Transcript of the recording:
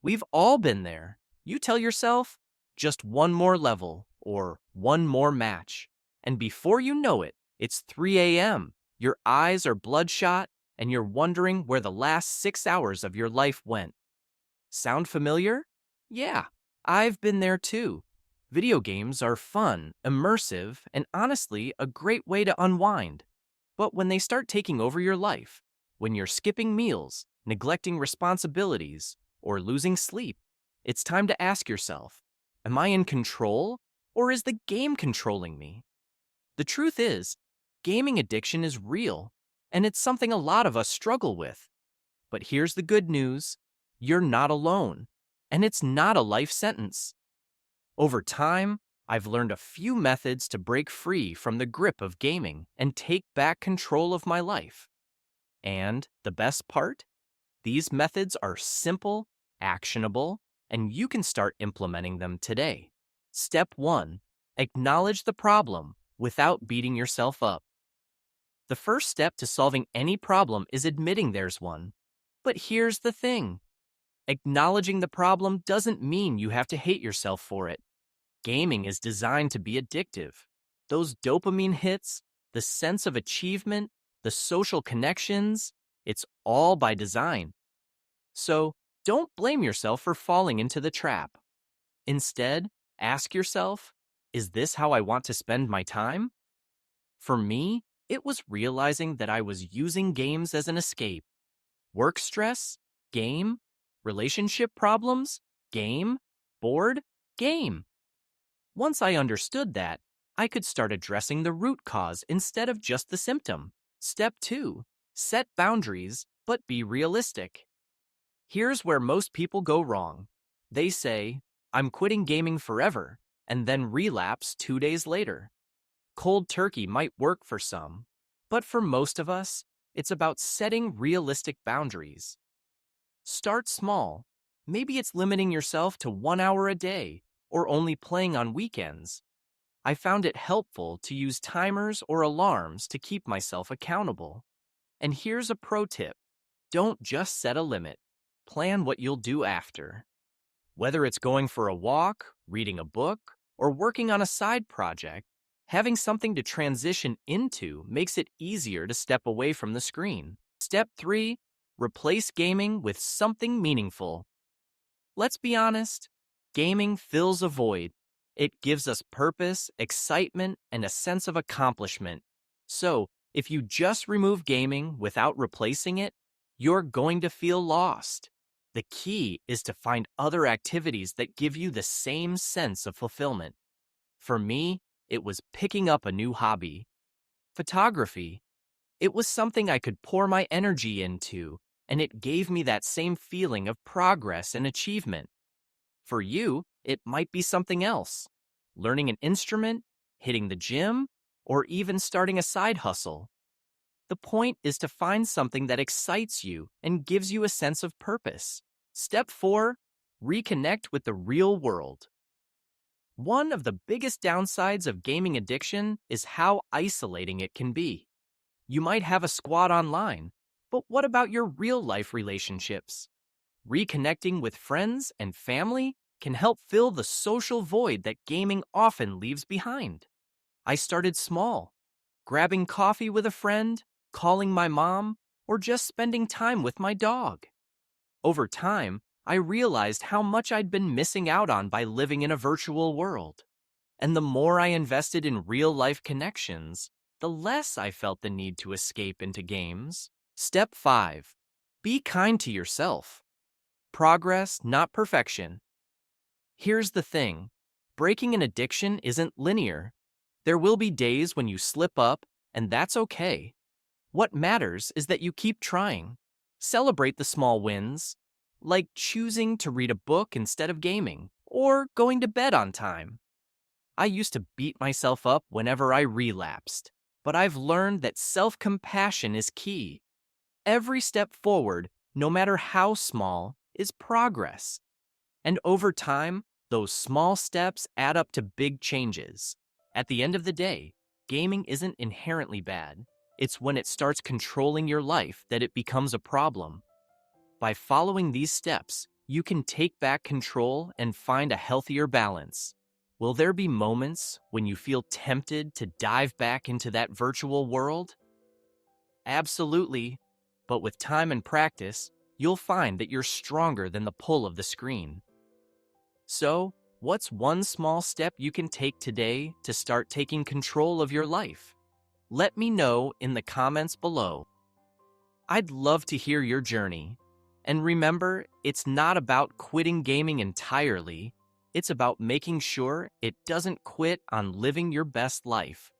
We've all been there. You tell yourself, just one more level or one more match. And before you know it, it's 3 a.m. Your eyes are bloodshot and you're wondering where the last 6 hours of your life went. Sound familiar? Yeah, I've been there too. Video games are fun, immersive, and honestly a great way to unwind. But when they start taking over your life, when you're skipping meals, neglecting responsibilities, or losing sleep, it's time to ask yourself, am I in control or is the game controlling me? The truth is, gaming addiction is real, and it's something a lot of us struggle with. But here's the good news, you're not alone, and it's not a life sentence. Over time, I've learned a few methods to break free from the grip of gaming and take back control of my life. And the best part? These methods are simple, actionable, and you can start implementing them today. Step 1. Acknowledge the problem without beating yourself up. The first step to solving any problem is admitting there's one. But here's the thing. Acknowledging the problem doesn't mean you have to hate yourself for it. Gaming is designed to be addictive. Those dopamine hits, the sense of achievement, the social connections, it's all by design. So, don't blame yourself for falling into the trap. Instead, ask yourself, is this how I want to spend my time? For me, it was realizing that I was using games as an escape. Work stress? Game. Relationship problems? Game. Bored? Game. Once I understood that, I could start addressing the root cause instead of just the symptom. Step 2. Set boundaries, but be realistic. Here's where most people go wrong. They say, I'm quitting gaming forever, and then relapse 2 days later. Cold turkey might work for some, but for most of us, it's about setting realistic boundaries. Start small. Maybe it's limiting yourself to 1 hour a day, or only playing on weekends. I found it helpful to use timers or alarms to keep myself accountable. And here's a pro tip. Don't just set a limit. Plan what you'll do after. Whether it's going for a walk, reading a book, or working on a side project, having something to transition into makes it easier to step away from the screen. Step 3. Replace gaming with something meaningful. Let's be honest, gaming fills a void. It gives us purpose, excitement, and a sense of accomplishment. So, if you just remove gaming without replacing it, you're going to feel lost. The key is to find other activities that give you the same sense of fulfillment. For me, it was picking up a new hobby. Photography. It was something I could pour my energy into, and it gave me that same feeling of progress and achievement. For you, it might be something else. Learning an instrument, hitting the gym, or even starting a side hustle. The point is to find something that excites you and gives you a sense of purpose. Step 4. Reconnect with the real world. One of the biggest downsides of gaming addiction is how isolating it can be. You might have a squad online, but what about your real-life relationships? Reconnecting with friends and family can help fill the social void that gaming often leaves behind. I started small, grabbing coffee with a friend, calling my mom, or just spending time with my dog. Over time, I realized how much I'd been missing out on by living in a virtual world. And the more I invested in real-life connections, the less I felt the need to escape into games. Step 5. Be kind to yourself. Progress, not perfection. Here's the thing. Breaking an addiction isn't linear. There will be days when you slip up, and that's okay. What matters is that you keep trying. Celebrate the small wins, like choosing to read a book instead of gaming, or going to bed on time. I used to beat myself up whenever I relapsed, but I've learned that self-compassion is key. Every step forward, no matter how small, is progress. And over time, those small steps add up to big changes. At the end of the day, gaming isn't inherently bad. It's when it starts controlling your life that it becomes a problem. By following these steps, you can take back control and find a healthier balance. Will there be moments when you feel tempted to dive back into that virtual world? Absolutely. But with time and practice, you'll find that you're stronger than the pull of the screen. So, what's one small step you can take today to start taking control of your life? Let me know in the comments below. I'd love to hear your journey. And remember, it's not about quitting gaming entirely. It's about making sure it doesn't quit on living your best life.